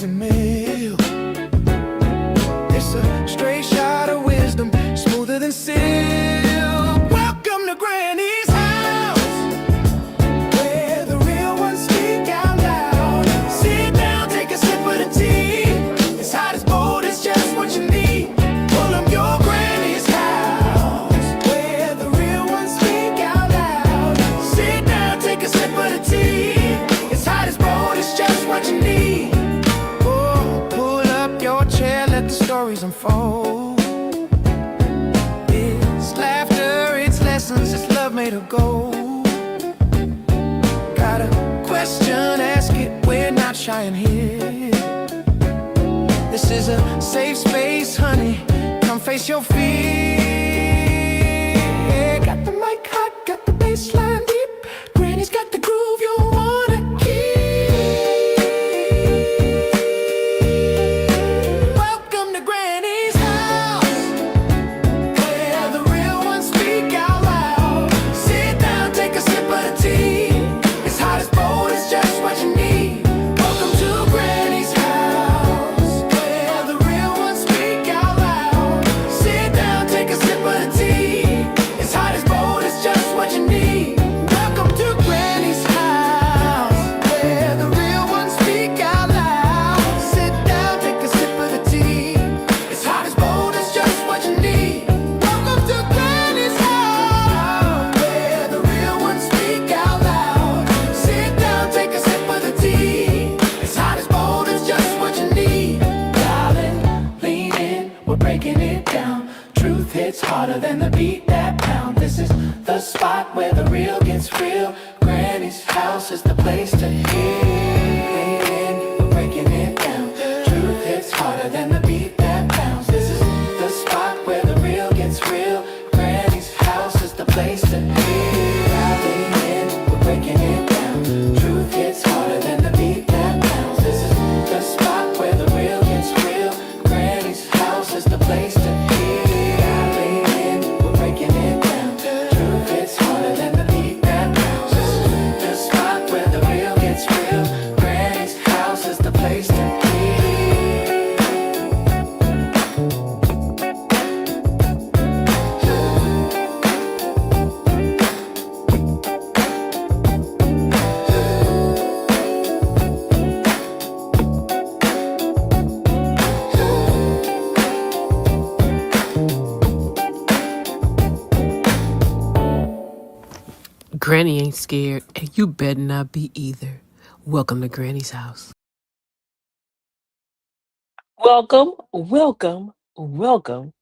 easy meal. It's a straight shot of wisdom, smoother than silk. Welcome to Granny's house, where the real ones speak out loud. Sit down, take a sip of the tea. It's hot as bold, it's just what you need. Pull up your Granny's house, where the real ones speak out loud. Sit down, take a sip of the tea. It's hot as bold, it's just what you need. Oh, pull up your chair, let the stories unfold. It's laughter, it's lessons, it's love made of gold. Got a question, ask it, we're not shy in here. This is a safe space, honey, come face your fear. Got the mic hot, got the bass line deep. Granny's got the groove you wanna keep. Welcome to Granny's house, where the real ones speak out loud. Sit down, take a sip of the tea. It's hot as bold, it's just what you need. Welcome to Granny's house, where the real ones speak out loud. Sit down, take a sip of the tea. It's hot as bold, it's just what you need. Welcome to Granny's house, where the real ones speak out loud. Sit down, take a sip of the tea. It's hot as bold, it's just what you need. Welcome to Granny's house, where the real ones speak out loud. Sit down, take a sip of the tea. It's hot as bold, it's just what you need. Darling, lean in, we're breaking it down. Truth hits harder than the beat that pound. This is the spot where the real gets real. Granny's house is the place to hear. Lean in, we're breaking it down. Truth hits harder than the beat that pounds. This is the spot where the real gets real. Granny's house is the place to hear. Lean in, we're breaking it down. Truth hits harder than the beat that pounds. This is the spot where the real gets real. Granny's house is the place to hear. Lean in, we're breaking it down. Truth hits harder than the beat that pounds. This is the spot where the real gets real. Granny's house is the place to hear. Granny ain't scared, and you better not be either. Welcome to Granny's house. Welcome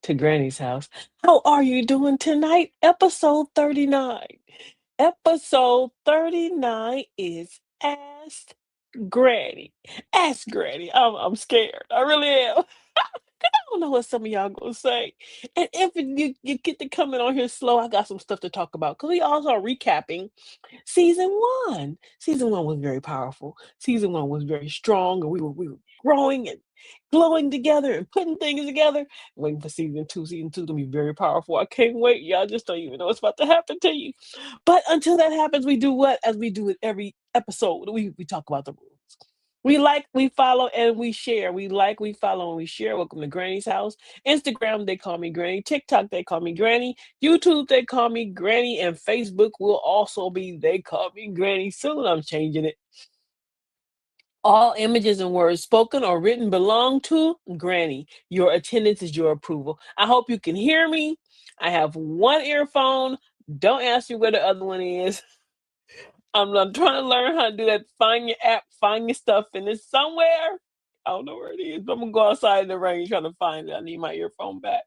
to Granny's house. How are you doing tonight? Episode 39. Episode 39 is Ask Granny. Ask Granny. I'm scared. I really am. I don't know what some of y'all gonna say. And if you get to coming on here slow, I got some stuff to talk about. Because we also are recapping season one. Season one was very powerful. Season one was very strong, and we were growing and glowing together and putting things together. Waiting for season two. Season two's gonna be very powerful. I can't wait. Y'all just don't even know what's about to happen to you. But until that happens, we do what? As we do with every episode, we talk about the rules. We like, we follow, and we share. We like, we follow, and we share. Welcome to Granny's house. Instagram, they call me Granny. TikTok, they call me Granny. YouTube, they call me Granny. And Facebook will also be they call me Granny. Soon I'm changing it. All images and words spoken or written belong to Granny. Your attendance is your approval. I hope you can hear me. I have one earphone. Don't ask me where the other one is. I'm trying to learn how to do that. Find your app, find your stuff, and it's somewhere. I don't know where it is, but I'm gonna go outside in the rain trying to find it. I need my earphone back.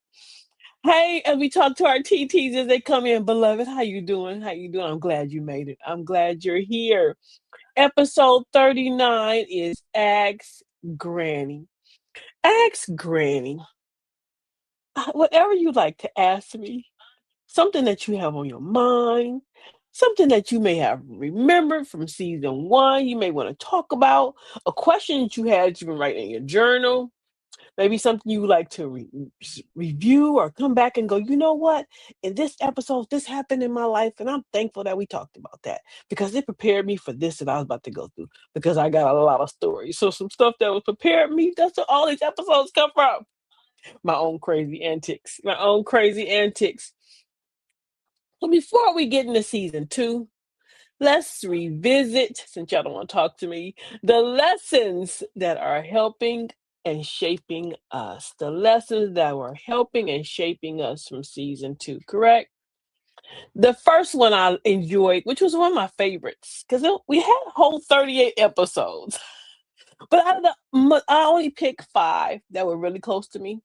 Hey, and we talk to our TTs as they come in. Beloved, how you doing? How you doing? I'm glad you made it. I'm glad you're here. Episode 39 is Ask Granny. Ask Granny. Whatever you like to ask me, something that you have on your mind, something that you may have remembered from season one, you may want to talk about, a question that you had you been writing in your journal, Maybe something you like to review or come back and go, you know what? In this episode, this happened in my life, and I'm thankful that we talked about that because it prepared me for this that I was about to go through because I got a lot of stories. So, some stuff that was prepared me, that's what all these episodes come from. My own crazy antics. My own crazy antics. So, before we get into season two, let's revisit, since y'all don't want to talk to me, the lessons that are helping and shaping us. The lessons that were helping and shaping us from season two, correct? The first one I enjoyed, which was one of my favorites, because we had a whole 38 episodes. But out of I only picked five that were really close to me.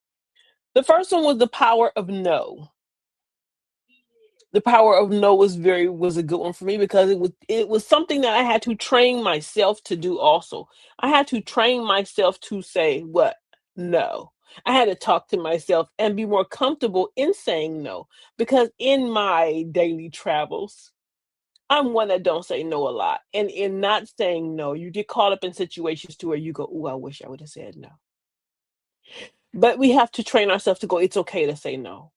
The first one was the power of no. The power of no was a good one for me because it was something that I had to train myself to do also. I had to train myself to say what? No. I had to talk to myself and be more comfortable in saying no because in my daily travels, I'm one that don't say no a lot. And in not saying no, you get caught up in situations to where you go, "Ooh, I wish I would have said no." But we have to train ourselves to go, it's okay to say no.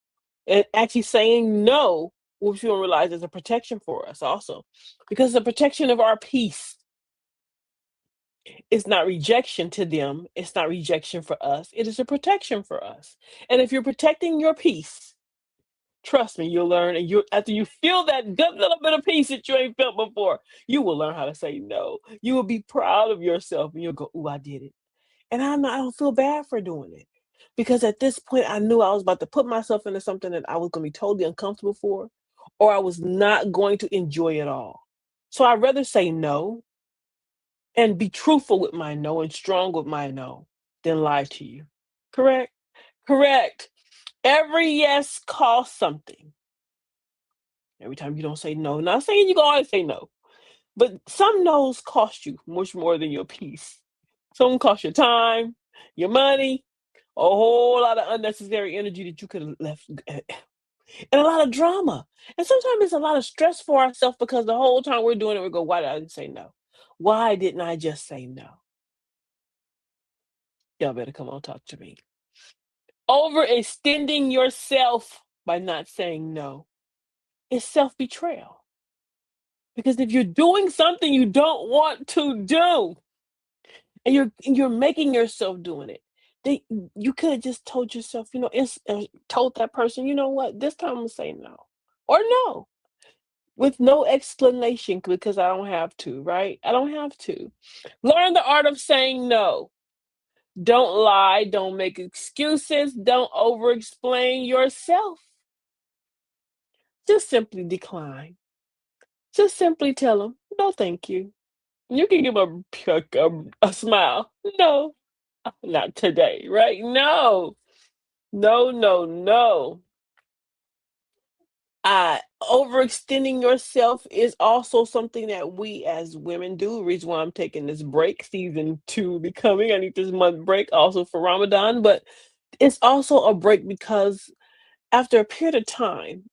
And actually saying no, which we don't realize is a protection for us also. Because the protection of our peace is not rejection to them. It's not rejection for us. It is a protection for us. And if you're protecting your peace, trust me, you'll learn. And you after you feel that good little bit of peace that you ain't felt before, you will learn how to say no. You will be proud of yourself and you'll go, "Ooh, I did it." And I don't feel bad for doing it. Because at this point, I knew I was about to put myself into something that I was going to be totally uncomfortable for, or I was not going to enjoy it all. So I'd rather say no and be truthful with my no and strong with my no than lie to you. Correct? Correct. Every yes costs something. Every time you don't say no, not saying you can always say no, but some no's cost you much more than your peace. Some cost your time, your money, a whole lot of unnecessary energy that you could have left, and a lot of drama. And sometimes it's a lot of stress for ourselves because the whole time we're doing it, we go, "Why did I say no? Why didn't I just say no?" Y'all better come on, talk to me. Overextending yourself by not saying no is self betrayal. Because if you're doing something you don't want to do, and you're making yourself doing it. They You could have just told yourself, it's told that person, you know what, this time I'm gonna say no, or no, with no explanation because I don't have to, right? I don't have to. Learn the art of saying no. Don't lie. Don't make excuses. Don't over explain yourself. Just simply decline. Just simply tell them, no, thank you. You can give a smile. No, not today, right? No. No, no, no. Overextending yourself is also something that we as women do. The reason why I'm taking this break, season two will be coming. I need this month break also for Ramadan, but it's also a break because after a period of time,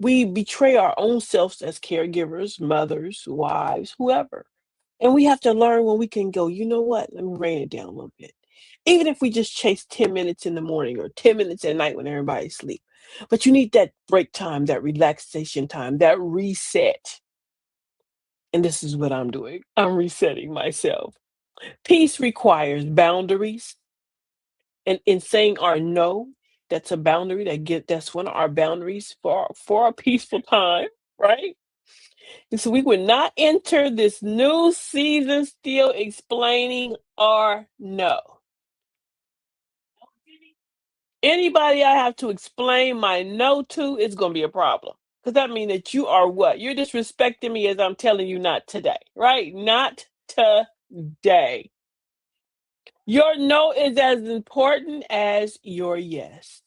we betray our own selves as caregivers, mothers, wives, whoever. And we have to learn when we can go, you know what? Let me rein it down a little bit. Even if we just chase 10 minutes in the morning or 10 minutes at night when everybody's asleep. But you need that break time, that relaxation time, that reset. And this is what I'm doing. I'm resetting myself. Peace requires boundaries. And in saying our no, that's a boundary that's one of our boundaries for our peaceful time, right? And so we would not enter this new season still explaining our no. Anybody I have to explain my no to is going to be a problem. Because that means that you are what? You're disrespecting me as I'm telling you not today, right? Not today. Your no is as important as your yes.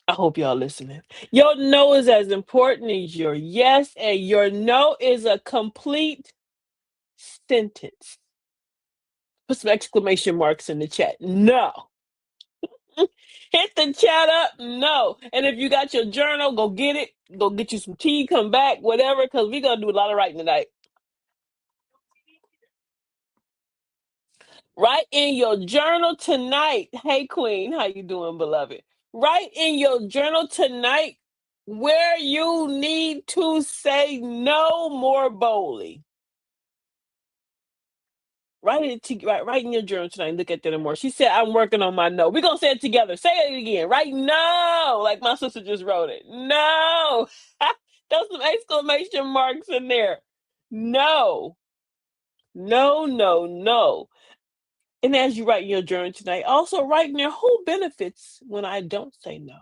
I hope y'all listening. Your no is as important as your yes, and your no is a complete sentence. Put some exclamation marks in the chat. No. Hit the chat up. No. And if you got your journal, go get it. Go get you some tea, come back, whatever, because we're going to do a lot of writing tonight. Write in your journal tonight. Hey Queen, how you doing, beloved? Write in your journal tonight where you need to say no more boldly. Write in your journal tonight and look at that more. She said, I'm working on my no. We're gonna say it together. Say it again. Right? No. Like my sister just wrote it. No. Those some exclamation marks in there. No. No, no, no. And as you write in your journal tonight, also write in there who benefits when I don't say no.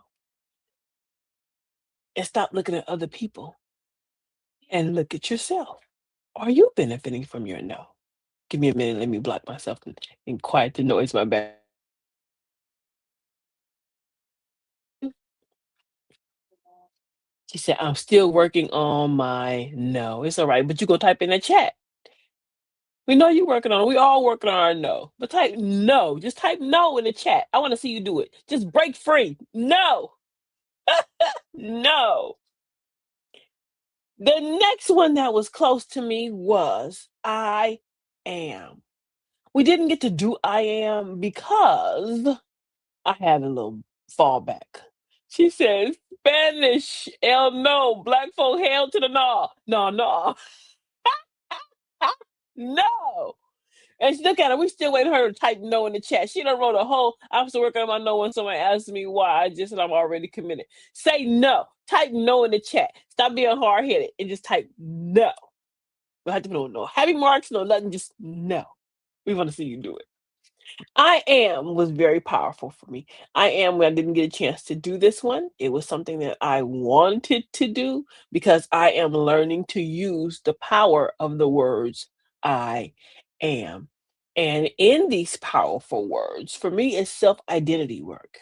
And stop looking at other people and look at yourself. Are you benefiting from your no? Give me a minute. Let me block myself and quiet the noise in my back. She said, I'm still working on my no. It's all right, but you go type in the chat. We know you're working on it. We all working on our no. But type no. Just type no in the chat. I want to see you do it. Just break free. No. No. The next one that was close to me was I am. We didn't get to do I am because I had a little fallback. She says, Spanish, el no, black folk, hell to the no. No, no. No. And look at her. We still waiting for her to type no in the chat. She done wrote a whole. I'm still working on my no when someone asks me why. I just said I'm already committed. Say no. Type no in the chat. Stop being hard headed and just type no. We have to put no happy marks, no nothing. Just no. We want to see you do it. I am was very powerful for me. I am when I didn't get a chance to do this one. It was something that I wanted to do because I am learning to use the power of the words I am. And in these powerful words, for me, it's self-identity work.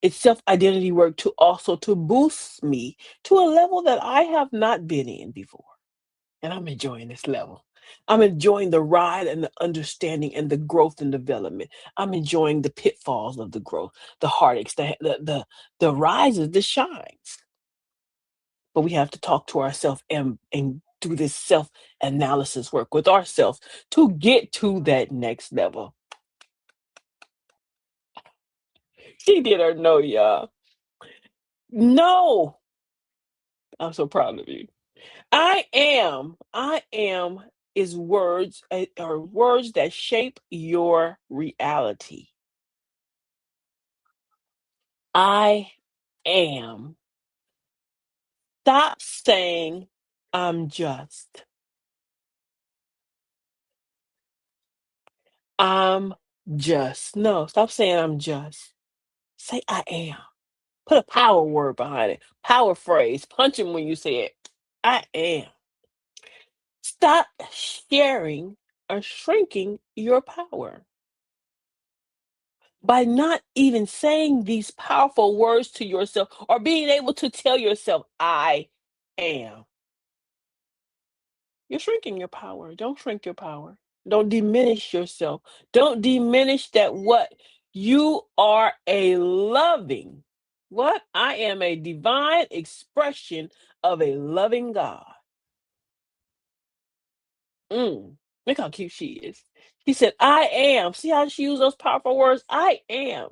It's self-identity work to also to boost me to a level that I have not been in before. And I'm enjoying this level. I'm enjoying the ride and the understanding and the growth and development. I'm enjoying the pitfalls of the growth, the heartaches, the rises, the shines. But we have to talk to ourselves and do this self-analysis work with ourselves to get to that next level. She did her no, y'all. No. I'm so proud of you. I am is words are words that shape your reality. I am. Stop saying I'm just. I'm just. No, stop saying I'm just. Say I am. Put a power word behind it. Power phrase. Punch him when you say it. I am. Stop sharing or shrinking your power. By not even saying these powerful words to yourself or being able to tell yourself, I am, you're shrinking your power. Don't shrink your power. Don't diminish yourself. Don't diminish that what you are a loving. What? I am a divine expression of a loving God. Mm. Look how cute she is. She said, I am. See how she used those powerful words? I am.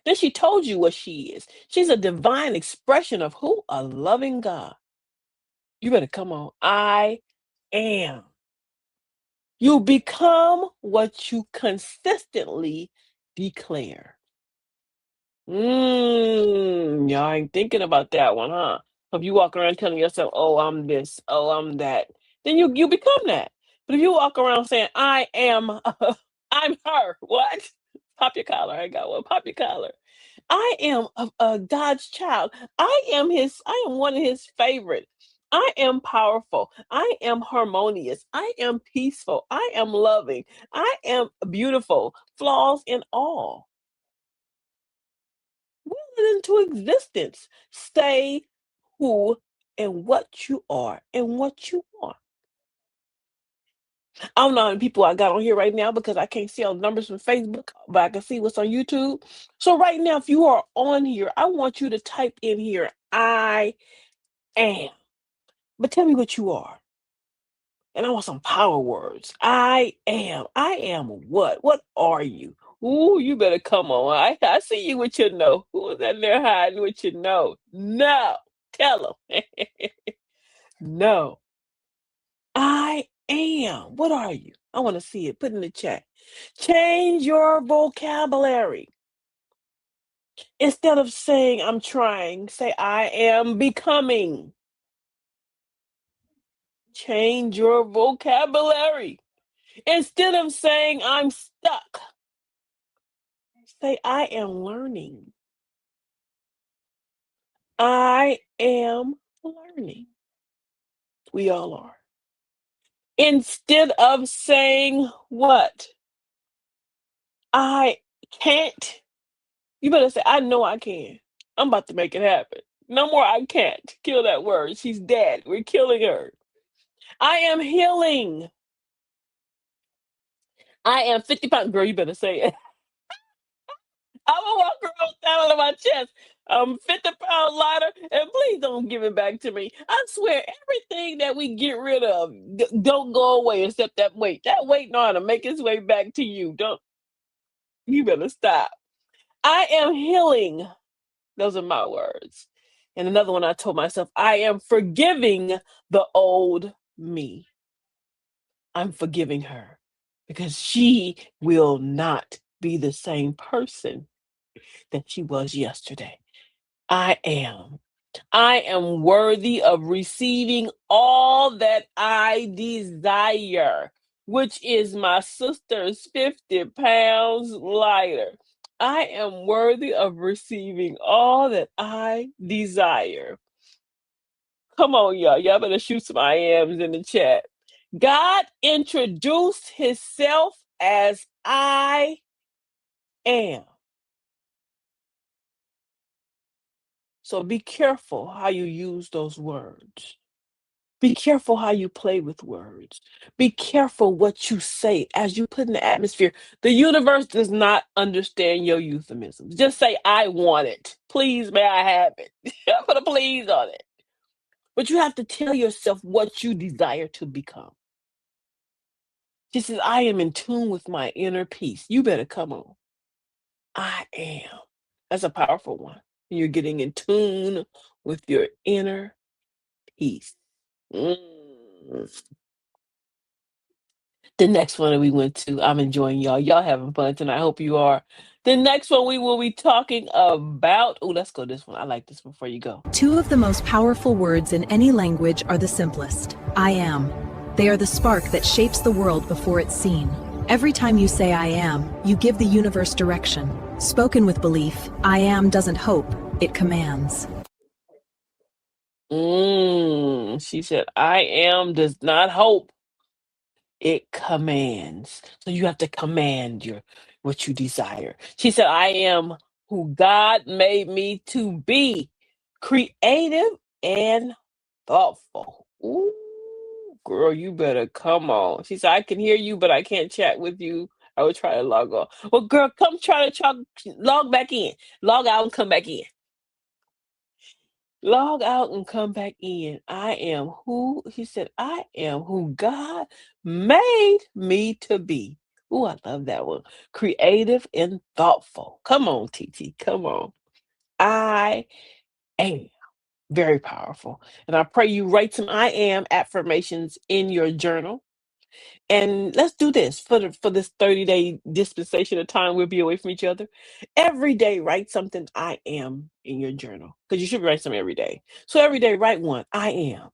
Then she told you what she is. She's a divine expression of who? A loving God. You better come on. I am. You become what you consistently declare. Y'all ain't thinking about that one, huh? If you walk around telling yourself, "Oh, I'm this. Oh, I'm that," then you become that. But if you walk around saying, "I am, I'm her," what? Pop your collar. I got one. Pop your collar. I am a God's child. I am his. I am one of his favorite. I am powerful. I am harmonious. I am peaceful. I am loving. I am beautiful. Flaws in all. Will it into existence. Say who and what you are and what you want. I don't know how many people I got on here right now because I can't see all the numbers from Facebook, but I can see what's on YouTube. So right now, if you are on here, I want you to type in here, I am. But tell me what you are. And I want some power words. I am. I am what? What are you? Ooh, you better come on. I see you with your no. Who is that there hiding with your no? No. Tell them. No. I am. What are you? I want to see it. Put in the chat. Change your vocabulary. Instead of saying I'm trying, say I am becoming. Change your vocabulary. Instead of saying I'm stuck, say I am learning. I am learning. We all are. Instead of saying what? I can't. You better say, I know I can. I'm about to make it happen. No more I can't. Kill that word. She's dead. We're killing her. I am healing. I am 50 pounds. Girl, you better say it. I'm gonna walk around down on my chest. I'm 50 pounds lighter, and please don't give it back to me. I swear, everything that we get rid of don't go away except that weight. That weight know how to make its way back to you. Don't you better stop. I am healing. Those are my words. And another one I told myself, I am forgiving the old me. I'm forgiving her because she will not be the same person that she was yesterday. I am. I am worthy of receiving all that I desire, which is my sister's 50 pounds lighter. I am worthy of receiving all that I desire. Come on, y'all. Y'all better shoot some I ams in the chat. God introduced himself as I am. So be careful how you use those words. Be careful how you play with words. Be careful what you say as you put in the atmosphere. The universe does not understand your euphemisms. Just say, I want it. Please, may I have it? Put a please on it. But you have to tell yourself what you desire to become. She says, I am in tune with my inner peace. You better come on. I am. That's a powerful one. You're getting in tune with your inner peace. Mm. The next one that we went to, I'm enjoying y'all. Y'all having fun tonight. I hope you are. The next one we will be talking about. Oh, let's go this one. I like this one before you go. Two of the most powerful words in any language are the simplest. I am. They are the spark that shapes the world before it's seen. Every time you say I am, you give the universe direction. Spoken with belief, I am doesn't hope, it commands. She said, I am does not hope. It commands. So you have to command your what you desire. She said, I am who God made me to be, creative and thoughtful. Ooh, girl, you better come on. She said, I can hear you, but I can't chat with you. I would try to log off. Well, girl, come try to log back in. Log out and come back in. Log out and come back in. I am who, he said, I am who God made me to be. Ooh, I love that one. Creative and thoughtful. Come on, TT. Come on. I am. Very powerful. And I pray you write some I am affirmations in your journal. And let's do this for this 30-day dispensation of time we'll be away from each other. Every day, write something I am in your journal. Because you should write something every day. So every day, write one. I am.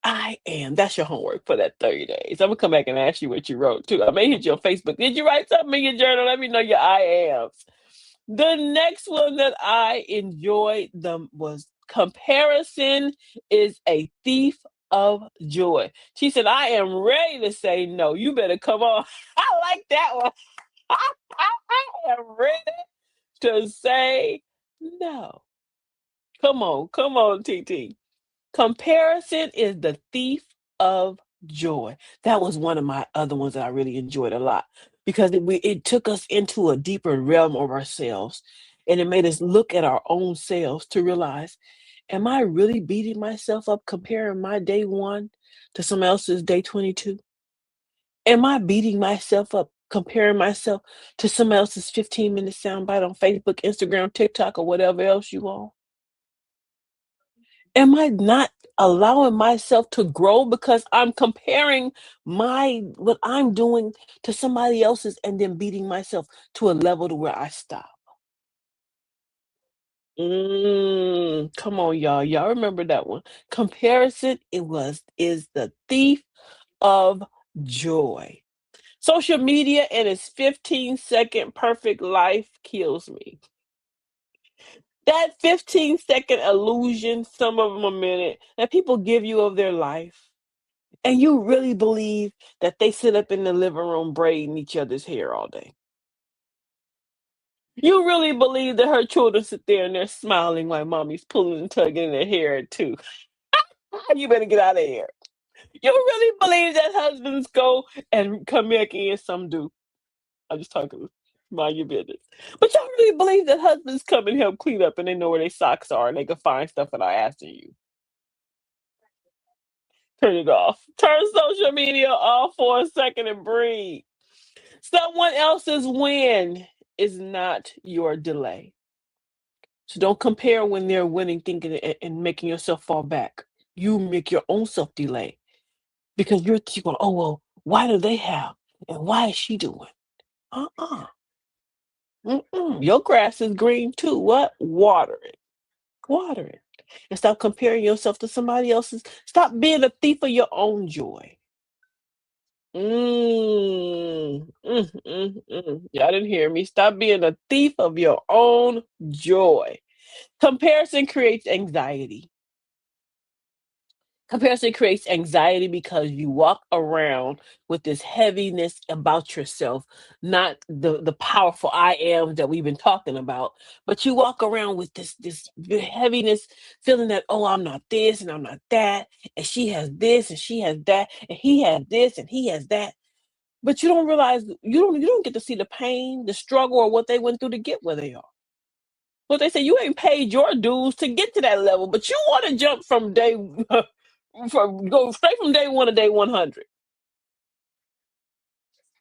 I am. That's your homework for that 30 days. I'm gonna come back and ask you what you wrote too. I may hit you on Facebook. Did you write something in your journal? Let me know your I ams. The next one that I enjoyed was comparison is a thief of joy. She said, I am ready to say no. You better come on. I like that one. I am ready to say no. Come on, TT. Comparison is the thief of joy. That was one of my other ones that I really enjoyed a lot because it took us into a deeper realm of ourselves and it made us look at our own selves to realize, am I really beating myself up comparing my day one to someone else's day 22? Am I beating myself up, comparing myself to someone else's 15-minute soundbite on Facebook, Instagram, TikTok, or whatever else you on? Am I not allowing myself to grow because I'm comparing my what I'm doing to somebody else's and then beating myself to a level to where I stop? Come on, y'all. Y'all remember that one. Comparison is the thief of joy. Social media and its 15-second perfect life kills me. That 15-second illusion, some of them a minute, that people give you of their life. And you really believe that they sit up in the living room braiding each other's hair all day. You really believe that her children sit there and they're smiling while mommy's pulling and tugging in their hair too. You better get out of here. You really believe that husbands go and come back in, some do. I'm just talking, mind your business. But y'all really believe that husbands come and help clean up and they know where their socks are and they can find stuff without asking you. Turn it off. Turn social media off for a second and breathe. Someone else's win is not your delay. So don't compare when they're winning, thinking and making yourself fall back. You make your own self delay because you're going, oh, well, why do they have? And why is she doing? Uh-uh. Mm-mm. Your grass is green too. What? Water it. Water it. And stop comparing yourself to somebody else's. Stop being a thief of your own joy. Y'all didn't hear me. Stop being a thief of your own joy. Comparison creates anxiety. Comparison creates anxiety because you walk around with this heaviness about yourself, not the powerful I am that we've been talking about, but you walk around with this heaviness, feeling that, oh, I'm not this and I'm not that, and she has this and she has that, and he has this and he has that. But you don't realize you don't get to see the pain, the struggle, or what they went through to get where they are. What they say, you ain't paid your dues to get to that level, but you want to jump from day from go straight from day one to day 100.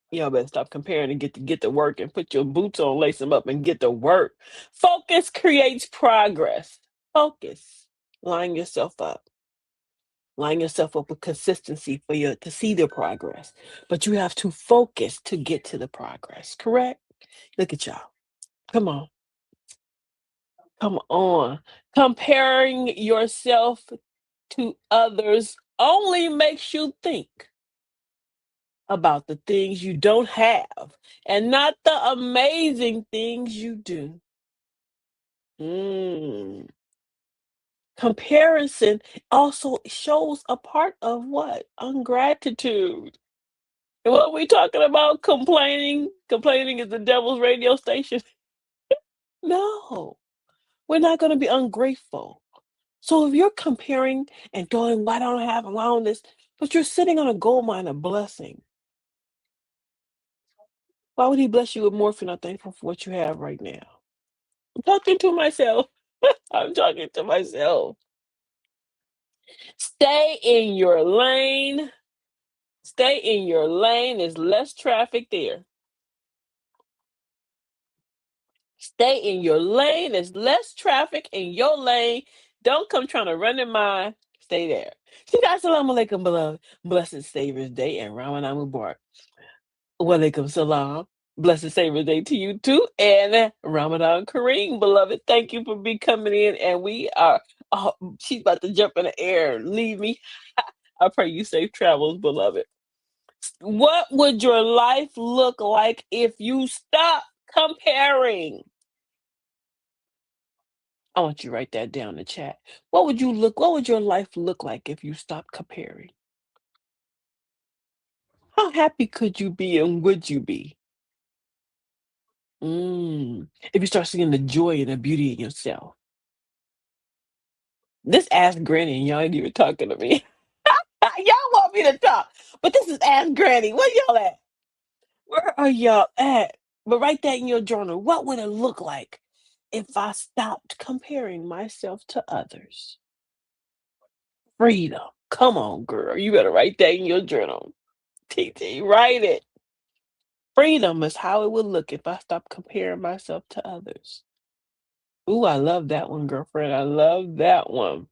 Y'all better stop comparing and get to work and put your boots on, lace them up, and get to work. Focus creates progress. Focus. Line yourself up. Line yourself up with consistency for you to see the progress. But you have to focus to get to the progress. Correct? Look at y'all. Come on. Come on. Comparing yourself to others only makes you think about the things you don't have and not the amazing things you do. Mm. Comparison also shows a part of what? Ungratitude. And what are we talking about? Complaining? Complaining is the devil's radio station. No, we're not going to be ungrateful. So if you're comparing and going, why don't I have allowing this? But you're sitting on a gold mine of blessing. Why would he bless you with more if you're not thankful for what you have right now? I'm talking to myself. I'm talking to myself. Stay in your lane. Stay in your lane. There's less traffic there. Stay in your lane. There's less traffic in your lane. Don't come trying to run in mine. Stay there. Assalamu alaikum, beloved. Blessed Savior's Day and Ramadan Mubarak. Walaikum salam. Blessed Savior's Day to you too. And Ramadan Kareem, beloved. Thank you for coming in. And we are, oh, she's about to jump in the air and leave me. I pray you safe travels, beloved. What would your life look like if you stop comparing? I want you to write that down in the chat. What would your life look like if you stopped comparing? How happy could you be and would you be? If you start seeing the joy and the beauty in yourself. This Ask Granny, and y'all ain't even talking to me. Y'all want me to talk, but this is Ask Granny. Where y'all at? Where are y'all at? But write that in your journal. What would it look like if I stopped comparing myself to others? Freedom. Come on, girl. You better write that in your journal. TT, write it. Freedom is how it would look if I stopped comparing myself to others. Ooh, I love that one, girlfriend. I love that one.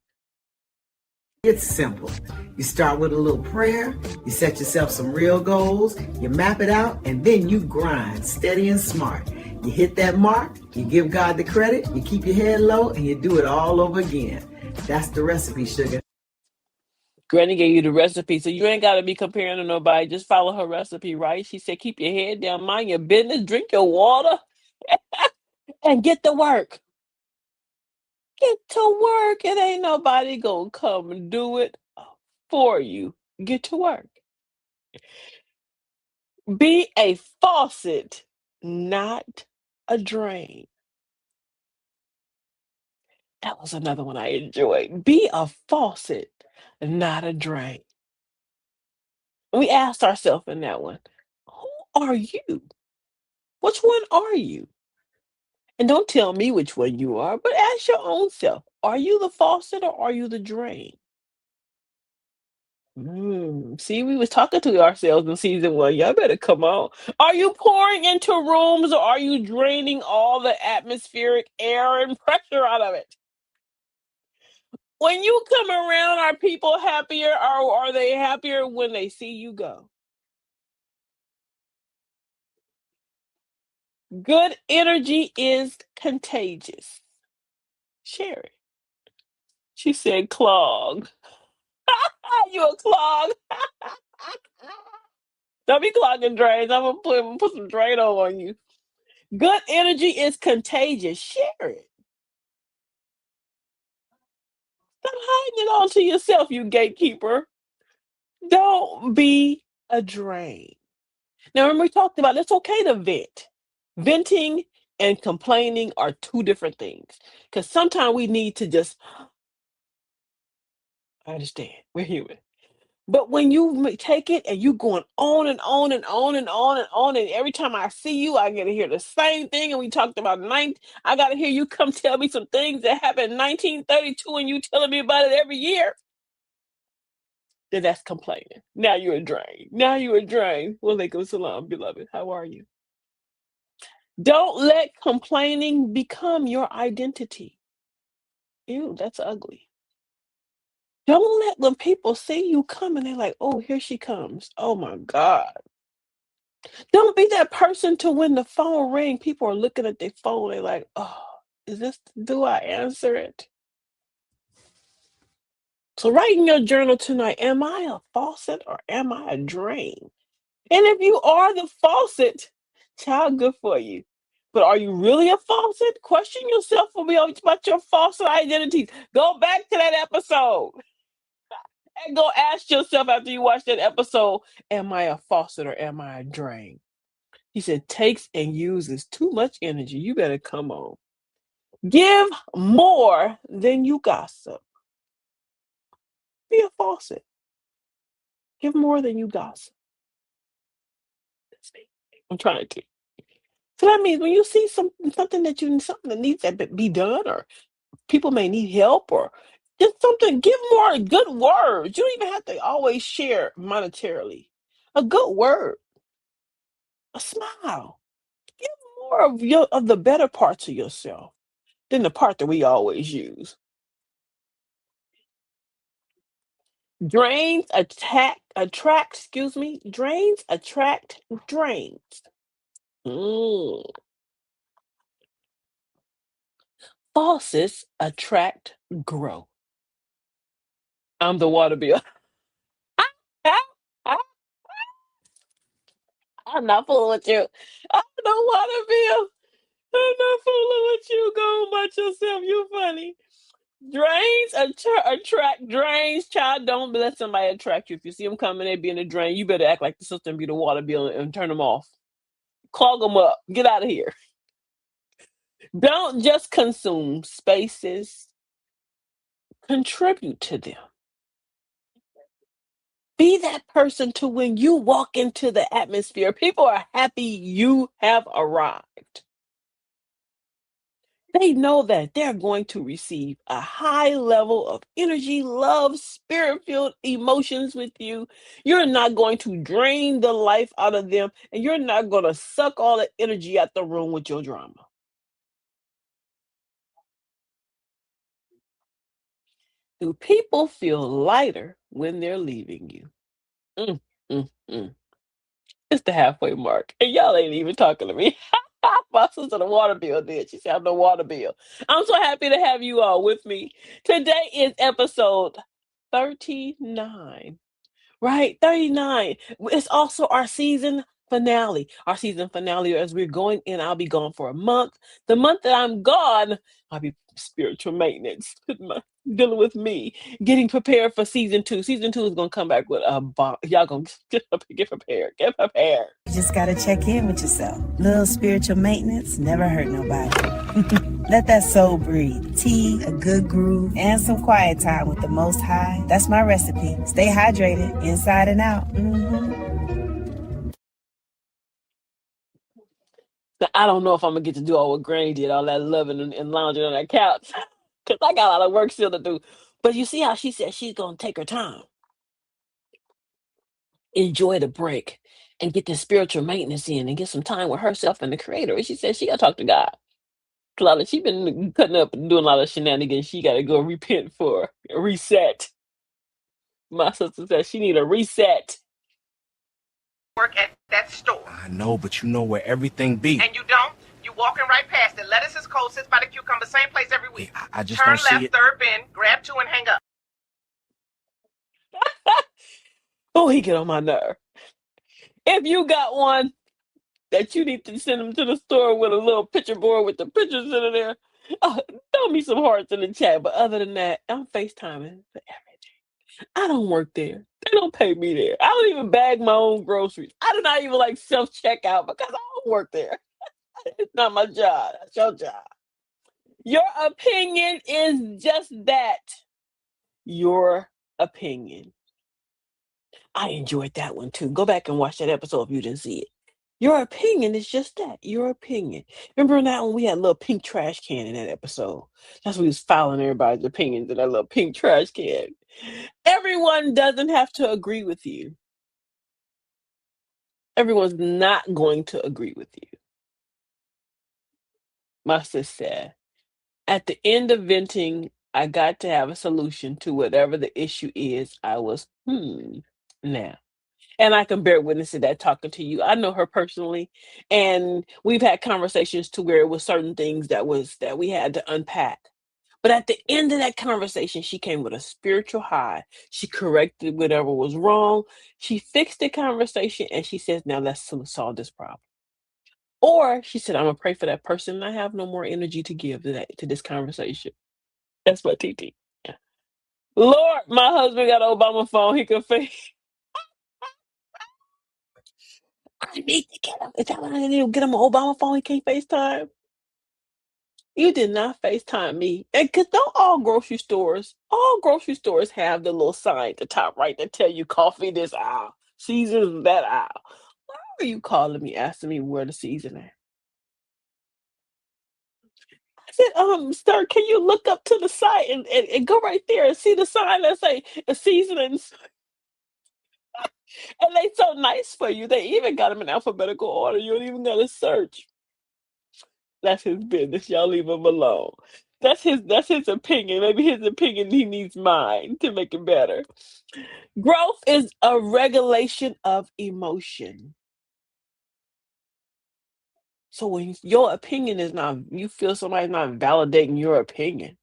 It's simple. You start with a little prayer, you set yourself some real goals, you map it out, and then you grind steady and smart. You hit that mark, you give God the credit, you keep your head low, and you do it all over again. That's the recipe, sugar. Granny gave you the recipe, so you ain't got to be comparing to nobody. Just follow her recipe, right? She said, keep your head down, mind your business, drink your water, and get to work. Get to work. It ain't nobody gonna come and do it for you. Get to work. Be a faucet, not a drain. That was another one I enjoyed. Be a faucet, not a drain. We asked ourselves in that one, who are you? Which one are you? And don't tell me which one you are, but ask your own self. Are you the faucet or are you the drain? See, we was talking to ourselves in season one. Y'all better come on. Are you pouring into rooms or are you draining all the atmospheric air and pressure out of it? When you come around, are people happier or are they happier when they see you go? Good energy is contagious. Share it. She said clog. You a clog. Don't be clogging drains. I'm gonna put some Drano on you. Good energy is contagious. Share it. Stop hiding it all to yourself, you gatekeeper. Don't be a drain. Now, remember we talked about it's okay to vent. Venting and complaining are two different things. Because sometimes we need to just, I understand, we're human. But when you take it and you going on and on and on and on and on, and every time I see you, I get to hear the same thing. And we talked about I got to hear you come tell me some things that happened in 1932, and you telling me about it every year. Then that's complaining. Now you're a drain. Now you're a drain. Walaikum salam, beloved. How are you? Don't let complaining become your identity. Ew, that's ugly. Don't let when people see you coming, they're like, oh, here she comes. Oh my God. Don't be that person to when the phone ring, people are looking at their phone, they're like, oh, do I answer it? So write in your journal tonight, am I a faucet or am I a drain? And if you are the faucet, child, good for you. But are you really a faucet? Question yourself about your faucet identities. Go back to that episode and go ask yourself after you watch that episode, am I a faucet or am I a drain? He said, takes and uses too much energy. You better come on. Give more than you gossip. Be a faucet. Give more than you gossip. That's me. I'm trying to. So that means when you see something that needs to be done, or people may need help, or just something, give more good words. You don't even have to always share monetarily. A good word, a smile. Give more of the better parts of yourself than the part that we always use. Drains attract drains. Mm. Faucets attract growth. I'm the water bill. I'm not fooling with you. I'm the water bill. I'm not fooling with you. Go on about yourself. You funny. Drains attract drains. Child, don't let somebody attract you. If you see them coming, they be in a drain. You better act like the system be the water bill and turn them off. Clog them up. Get out of here. Don't just consume spaces, contribute to them. Be that person to when you walk into the atmosphere, people are happy you have arrived. They know that they're going to receive a high level of energy, love, spirit filled emotions with you. You're not going to drain the life out of them, and you're not going to suck all the energy out the room with your drama. Do people feel lighter when they're leaving you? Mm, mm, mm. It's the halfway mark, and y'all ain't even talking to me. My sister, the water bill did. She said, "I have no water bill." I'm so happy to have you all with me. Today is episode 39. Right? 39. It's also our season finale. Our season finale, as we're going in, I'll be gone for a month. The month that I'm gone, I'll be spiritual maintenance, dealing with me, getting prepared for season two. Season two is going to come back with a bomb. Y'all going to get prepared. Get prepared. You just gotta check in with yourself. Little spiritual maintenance never hurt nobody. Let that soul breathe. Tea, a good groove, and some quiet time with the Most High. That's my recipe. Stay hydrated, inside and out. Now, I don't know if I'm going to get to do all what Granny did, all that loving and lounging on that couch, because I got a lot of work still to do. But you see how she said she's going to take her time, enjoy the break, and get the spiritual maintenance in and get some time with herself and the creator. And she said she gotta talk to God. She been cutting up and doing a lot of shenanigans. She gotta go repent for a reset. My sister said she need a reset. Work at that store. I know, but you know where everything be. And you don't? You walking right past it. Lettuce is cold, sits by the cucumber, same place every week. I just Turn don't see left, it. third bin, grab two and hang up. Oh, he get on my nerve. If you got one that you need to send them to the store with a little picture board with the pictures in there, throw me some hearts in the chat. But other than that, I'm FaceTiming for everything. I don't work there. They don't pay me there. I don't even bag my own groceries. I do not even like self checkout because I don't work there. It's not my job. That's your job. Your opinion is just that. Your opinion. I enjoyed that one too. Go back and watch that episode if you didn't see it. Your opinion is just that. Your opinion. Remember that when we had a little pink trash can in that episode? That's when we was filing everybody's opinions in that little pink trash can. Everyone doesn't have to agree with you. Everyone's not going to agree with you. My sister said, at the end of venting, I got to have a solution to whatever the issue is. I was, now. And I can bear witness to that talking to you. I know her personally, and we've had conversations to where it was certain things that we had to unpack. But at the end of that conversation, she came with a spiritual high. She corrected whatever was wrong. She fixed the conversation, and she says, "Now let's solve this problem." Or she said, "I'm gonna pray for that person, and I have no more energy to give to this conversation." That's my TT. Lord, my husband got an Obama phone. He could face. I need to get him. Is that what I need to get him an Obama phone? He can't FaceTime. You did not FaceTime me. And cause don't all grocery stores have the little sign at the top right that tell you coffee this aisle, seasons that aisle. Why are you calling me asking me where the season at? I said, sir, can you look up to the side and go right there and see the sign that say seasonings? And they so nice for you. They even got them in alphabetical order. You don't even gotta search. That's his business. Y'all leave him alone. That's his opinion. Maybe his opinion he needs mine to make it better. Growth is a regulation of emotion. So when your opinion is not, you feel somebody's not validating your opinion.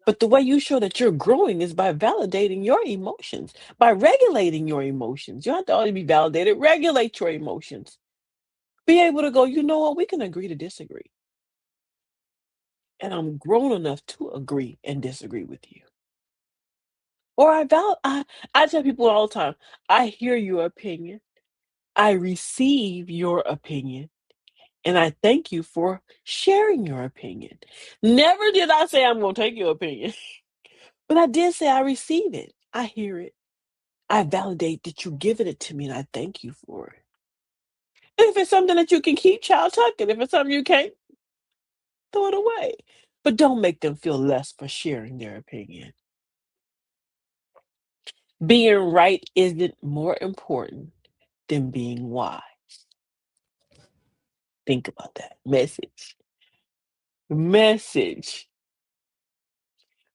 But the way you show that you're growing is by validating your emotions, by regulating your emotions. You don't have to always be validated. Regulate your emotions. Be able to go, you know what, we can agree to disagree. And I'm grown enough to agree and disagree with you. Or I tell people all the time, I hear your opinion, I receive your opinion, and I thank you for sharing your opinion. Never did I say I'm gonna take your opinion, but I did say I receive it. I hear it. I validate that you're giving it to me, and I thank you for it. And if it's something that you can keep, child, tuck it. If it's something you can't, throw it away. But don't make them feel less for sharing their opinion. Being right isn't more important than being wise. Think about that message. Message.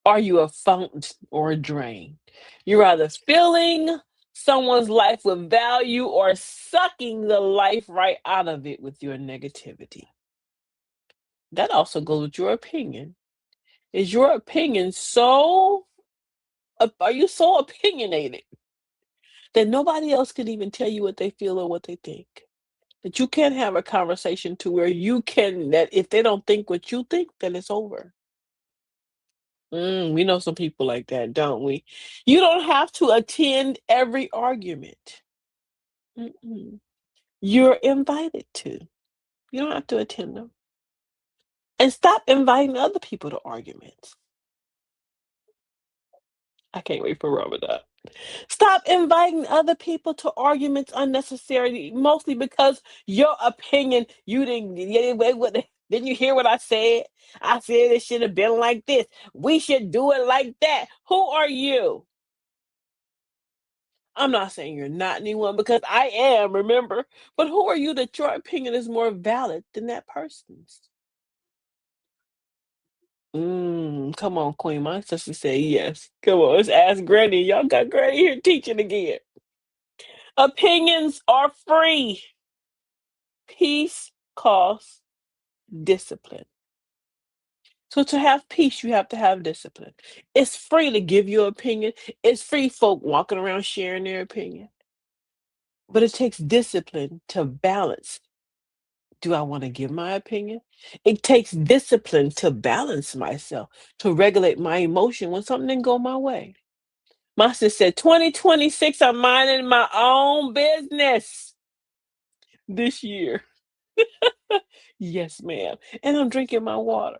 Are you a fountain or a drain? You're either filling someone's life with value or sucking the life right out of it with your negativity. That also goes with your opinion. Is your opinion are you so opinionated that nobody else can even tell you what they feel or what they think? That you can't have a conversation to where that if they don't think what you think, then it's over. We know some people like that, don't we? You don't have to attend every argument. Mm-mm. You're invited to. You don't have to attend them. And stop inviting other people to arguments. I can't wait for Ramadan. Stop inviting other people to arguments unnecessarily, mostly because your opinion, you didn't didn't you hear what I said? I said it should have been like this. We should do it like that. Who are you? I'm not saying you're not anyone because I am, remember? But who are you that your opinion is more valid than that person's? Come on, Queen. My sister said yes. Come on, let's ask Granny. Y'all got Granny here teaching again. Opinions are free. Peace costs discipline. So to have peace, you have to have discipline. It's free to give your opinion. It's free folk walking around sharing their opinion. But it takes discipline to balance. Do I want to give my opinion? It takes discipline to balance myself, to regulate my emotion when something didn't go my way. My sister said, 2026, I'm minding my own business this year. Yes, ma'am. And I'm drinking my water.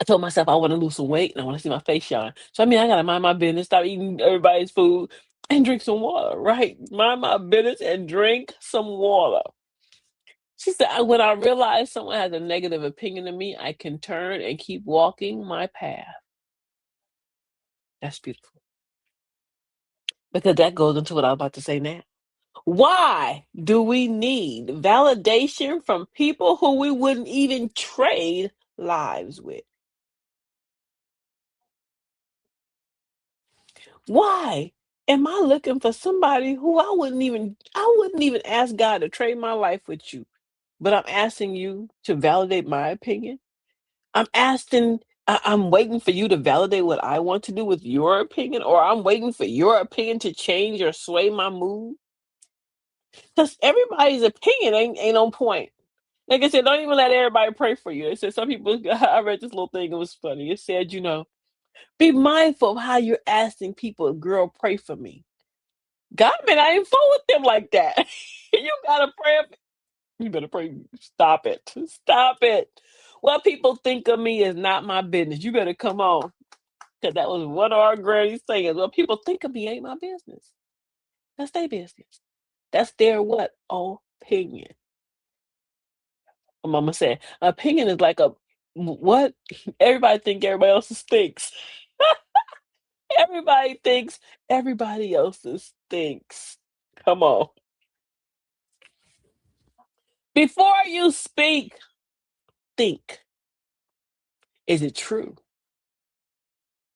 I told myself I want to lose some weight and I want to see my face shine. So, I got to mind my business, stop eating everybody's food, and drink some water, right? Mind my business and drink some water. She said, when I realize someone has a negative opinion of me, I can turn and keep walking my path. That's beautiful. Because that goes into what I was about to say now. Why do we need validation from people who we wouldn't even trade lives with? Why am I looking for somebody who I wouldn't even ask God to trade my life with you, but I'm asking you to validate my opinion? I'm waiting for you to validate what I want to do with your opinion, or I'm waiting for your opinion to change or sway my mood. Because everybody's opinion ain't on point. Like I said, don't even let everybody pray for you. It said some people, I read this little thing, it was funny. It said, be mindful of how you're asking people, girl, pray for me. God, man, I ain't fool with them like that. You gotta pray. You better pray. Stop it. Stop it. What people think of me is not my business. You better come on. Because that was one of our granny's sayings. What people think of me ain't my business. That's their business. That's their what? Opinion. My mama said, opinion is like a what? Everybody think everybody else's stinks. Everybody thinks everybody else's stinks. Come on. Before you speak, think. Is it true?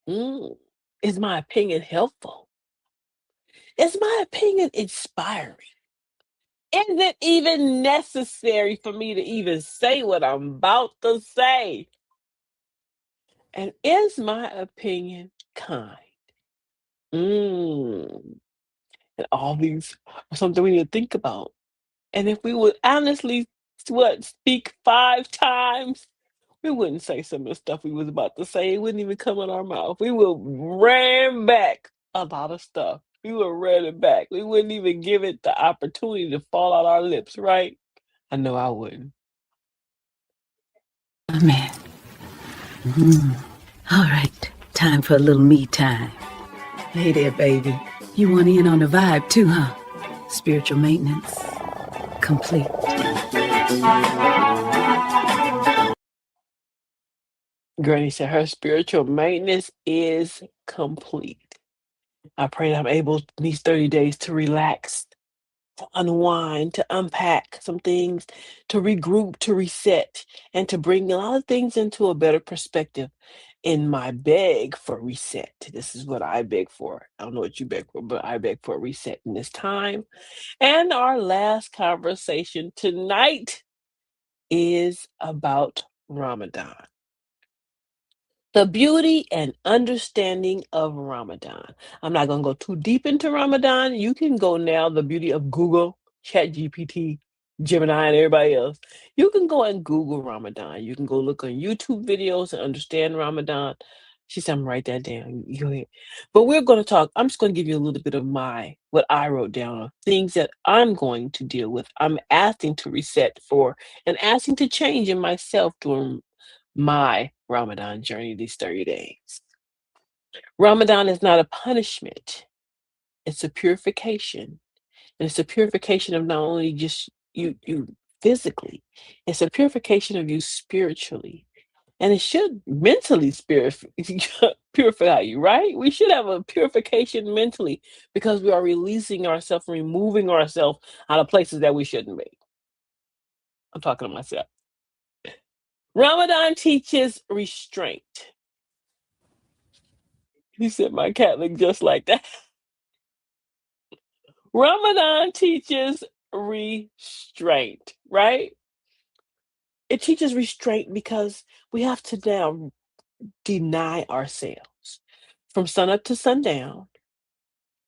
Mm. Is my opinion helpful? Is my opinion inspiring? Is it even necessary for me to even say what I'm about to say? And is my opinion kind? Mm. And all these are something we need to think about. And if we would honestly, speak 5 times, we wouldn't say some of the stuff we was about to say. It wouldn't even come in our mouth. We would ran back a lot of stuff. We would ran it back. We wouldn't even give it the opportunity to fall out our lips, right? I know I wouldn't. Amen. All right, time for a little me time. Hey there, baby. You want in on the vibe too, huh? Spiritual maintenance complete. Granny said her spiritual maintenance is complete. I pray that I'm able these 30 days to relax, to unwind, to unpack some things, to regroup, to reset, and to bring a lot of things into a better perspective in my beg for reset. This is what I beg for. I don't know what you beg for, but I beg for a reset in this time. And our last conversation tonight is about Ramadan. The beauty and understanding of Ramadan. I'm not going to go too deep into Ramadan. You can go now, the beauty of Google, ChatGPT, Gemini, and everybody else. You can go and Google Ramadan. You can go look on YouTube videos and understand Ramadan. She said, I'm write that down. You go ahead. But we're going to talk. I'm just going to give you a little bit of what I wrote down of things that I'm going to deal with. I'm asking to reset for and asking to change in myself during my Ramadan journey these 30 days. Ramadan is not a punishment, it's a purification. And it's a purification of not only just you physically, it's a purification of you spiritually. And it should mentally purify you, right? We should have a purification mentally because we are releasing ourselves, removing ourselves out of places that we shouldn't be. I'm talking to myself. Ramadan teaches restraint. He said my cat looked just like that. Ramadan teaches restraint, right? It teaches restraint because we have to now deny ourselves from sunup to sundown,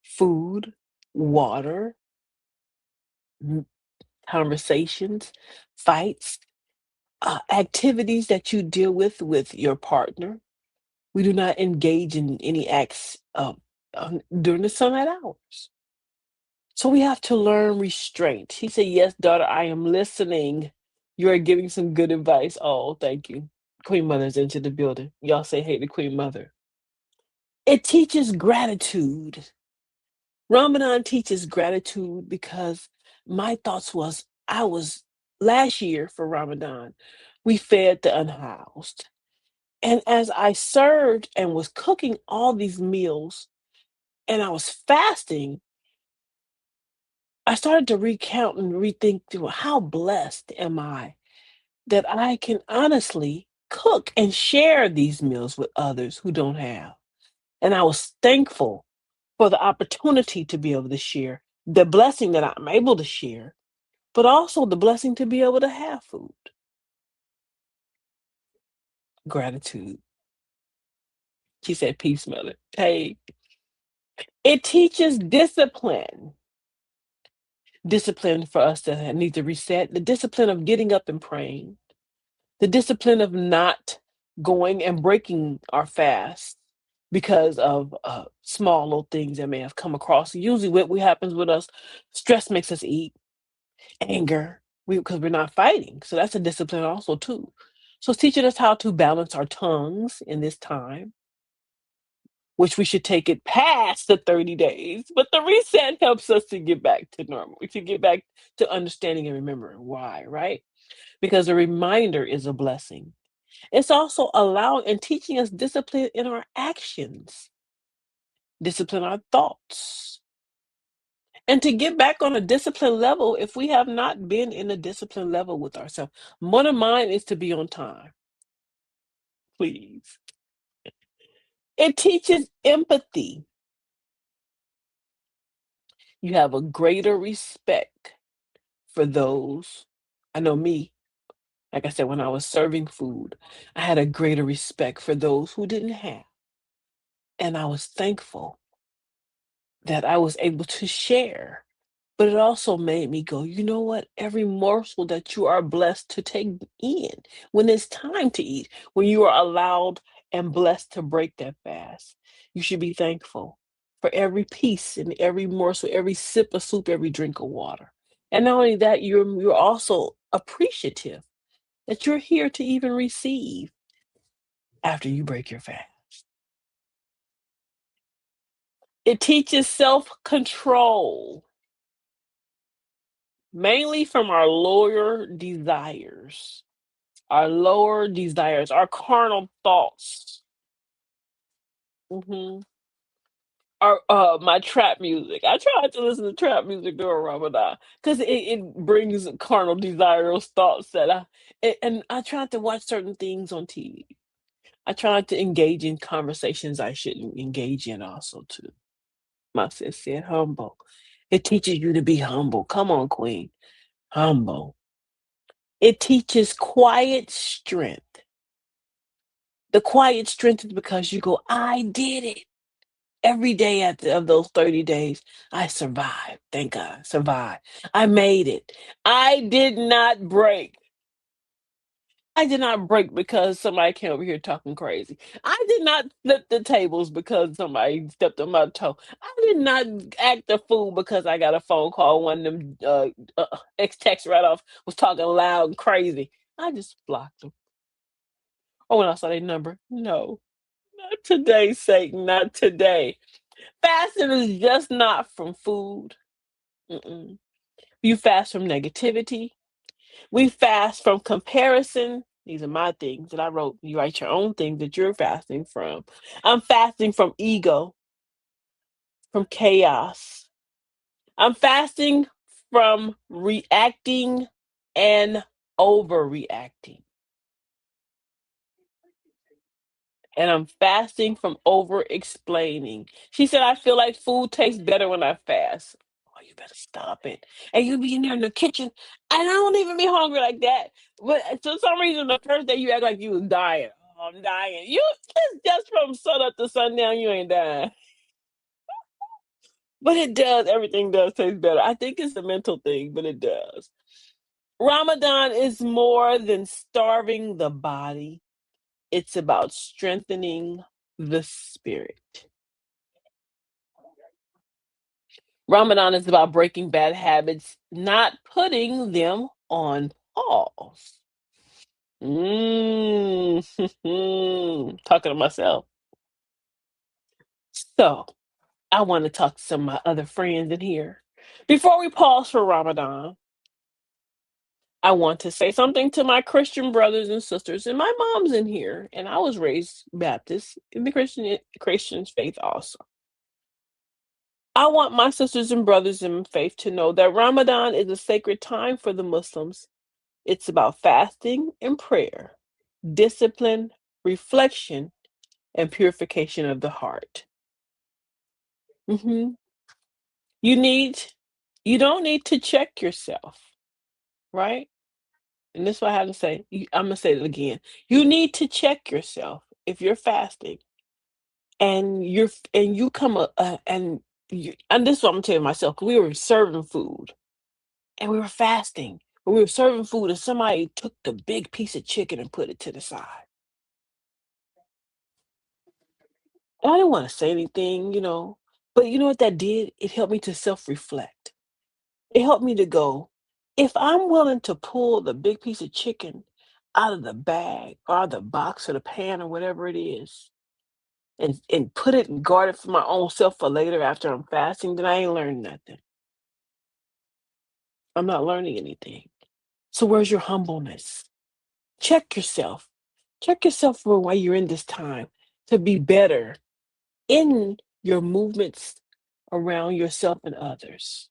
food, water, m- conversations, fights, activities that you deal with your partner. We do not engage in any acts during the sunlight hours. So we have to learn restraint. He said, yes, daughter, I am listening. You are giving some good advice. Oh, thank you. Queen Mother's into the building. Y'all say hey to Queen Mother. It teaches gratitude. Ramadan teaches gratitude because my thoughts was I was last year for Ramadan, we fed the unhoused. And as I served and was cooking all these meals and I was fasting, I started to recount and rethink through how blessed am I that I can honestly cook and share these meals with others who don't have. And I was thankful for the opportunity to be able to share, the blessing that I'm able to share, but also the blessing to be able to have food. Gratitude. She said, peace, mother. Hey, it teaches discipline. Discipline for us that need to reset, the discipline of getting up and praying, the discipline of not going and breaking our fast because of small little things that may have come across. Usually, what happens with us, stress makes us eat, anger, because we're not fighting. So that's a discipline also too. So it's teaching us how to balance our tongues in this time, which we should take it past the 30 days. But the reset helps us to get back to normal, to get back to understanding and remembering why, right? Because a reminder is a blessing. It's also allowing and teaching us discipline in our actions, discipline our thoughts. And to get back on a discipline level, if we have not been in a discipline level with ourselves, one of mine is to be on time, please. It teaches empathy. You have a greater respect for those. I know me, like I said, when I was serving food, I had a greater respect for those who didn't have. And I was thankful that I was able to share. But it also made me go, you know what? Every morsel that you are blessed to take in, when it's time to eat, when you are allowed and blessed to break that fast, you should be thankful for every piece and every morsel, every sip of soup, every drink of water. And not only that, you're also appreciative that you're here to even receive after you break your fast. It teaches self control. mainly from our lower desires, our carnal thoughts. Hmm. Our my trap music. I try to listen to trap music during Ramadan because it brings carnal desires, thoughts that and I try to watch certain things on TV. I try not to engage in conversations I shouldn't engage in also too. My sis said humble. It teaches you to be humble. Come on, Queen. Humble. It teaches quiet strength. The quiet strength is because you go, I did it. Every day of those 30 days, I survived. Thank God. Survived. I made it. I did not break. I did not break because somebody came over here talking crazy. I did not flip the tables because somebody stepped on my toe. I did not act a fool because I got a phone call. One of them ex text right off was talking loud and crazy. I just blocked them. Oh, when I saw their number, no, not today, Satan, not today. Fasting is just not from food. Mm-mm. You fast from negativity. We fast from comparison. These are my things that I wrote. You write your own things that you're fasting from. I'm fasting from ego, from chaos. I'm fasting from reacting and overreacting. And I'm fasting from over explaining. She said, I feel like food tastes better when I fast. Oh, you better stop it. And you be in there in the kitchen, and I don't even be hungry like that. But for some reason, the first day you act like you was dying. Oh, I'm dying. You it's just from sun up to sundown, you ain't dying. But it does, everything does taste better. I think it's a mental thing, but it does. Ramadan is more than starving the body, it's about strengthening the spirit. Ramadan is about breaking bad habits, not putting them on pause. Mm. Talking to myself. So, I want to talk to some of my other friends in here. Before we pause for Ramadan, I want to say something to my Christian brothers and sisters, and my mom's in here, and I was raised Baptist in the Christian faith also. I want my sisters and brothers in faith to know that Ramadan is a sacred time for the Muslims. It's about fasting and prayer, discipline, reflection, and purification of the heart. Mhm. You need you don't need to check yourself, right? And this is what I have to say. I'm gonna say it again. You need to check yourself if you're fasting and you come and this is what I'm telling myself. 'Cause we were serving food and we were fasting. But we were serving food and somebody took the big piece of chicken and put it to the side. And I didn't want to say anything, but you know what that did? It helped me to self-reflect. It helped me to go, if I'm willing to pull the big piece of chicken out of the bag or out of the box or the pan or whatever it is, and put it and guard it for my own self for later after I'm fasting, then I ain't learned nothing. I'm not learning anything. So where's your humbleness? Check yourself. Check yourself for why you're in this time to be better in your movements around yourself and others.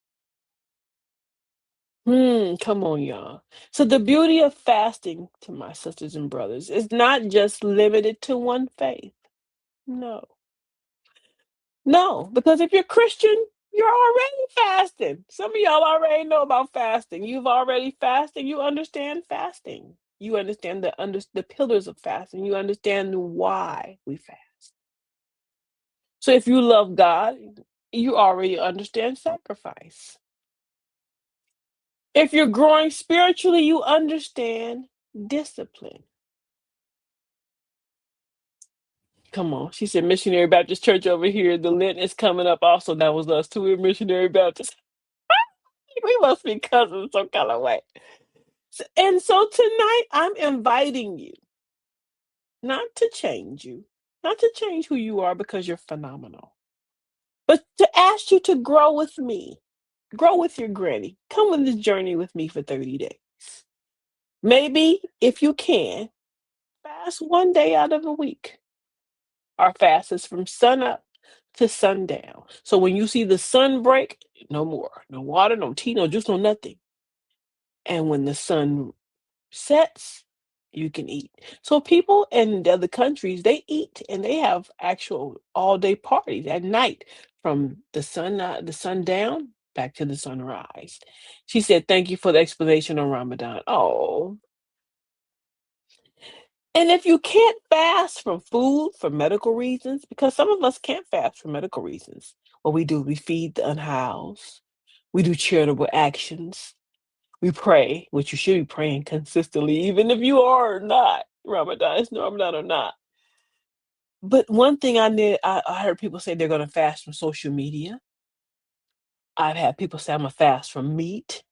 Come on, y'all. So the beauty of fasting, to my sisters and brothers, is not just limited to one faith. No. No, because if you're Christian, you're already fasting. Some of y'all already know about fasting. You've already fasted. You understand fasting. You understand the pillars of fasting. You understand why we fast. So if you love God, you already understand sacrifice. If you're growing spiritually, you understand discipline. Come on. She said Missionary Baptist Church over here. The Lent is coming up also. That was us too. We're Missionary Baptist. We must be cousins some kind of way. And so tonight I'm inviting you not to change you, not to change who you are because you're phenomenal, but to ask you to grow with me. Grow with your granny. Come on this journey with me for 30 days. Maybe, if you can, fast one day out of the week. Our fast is from sun up to sundown. So when you see the sun break, no more. No water, no tea, no juice, no nothing. And when the sun sets, you can eat. So people in the other countries, they eat and they have actual all day parties at night from the sundown back to the sunrise. She said, "Thank you for the explanation on Ramadan." Oh, and if you can't fast from food for medical reasons, because some of us can't fast for medical reasons, what we do, we feed the unhoused, we do charitable actions, we pray, which you should be praying consistently, even if you are not Ramadan, it's Ramadan or not. But one thing I heard people say they're gonna fast from social media. I've had people say I'm gonna fast from meat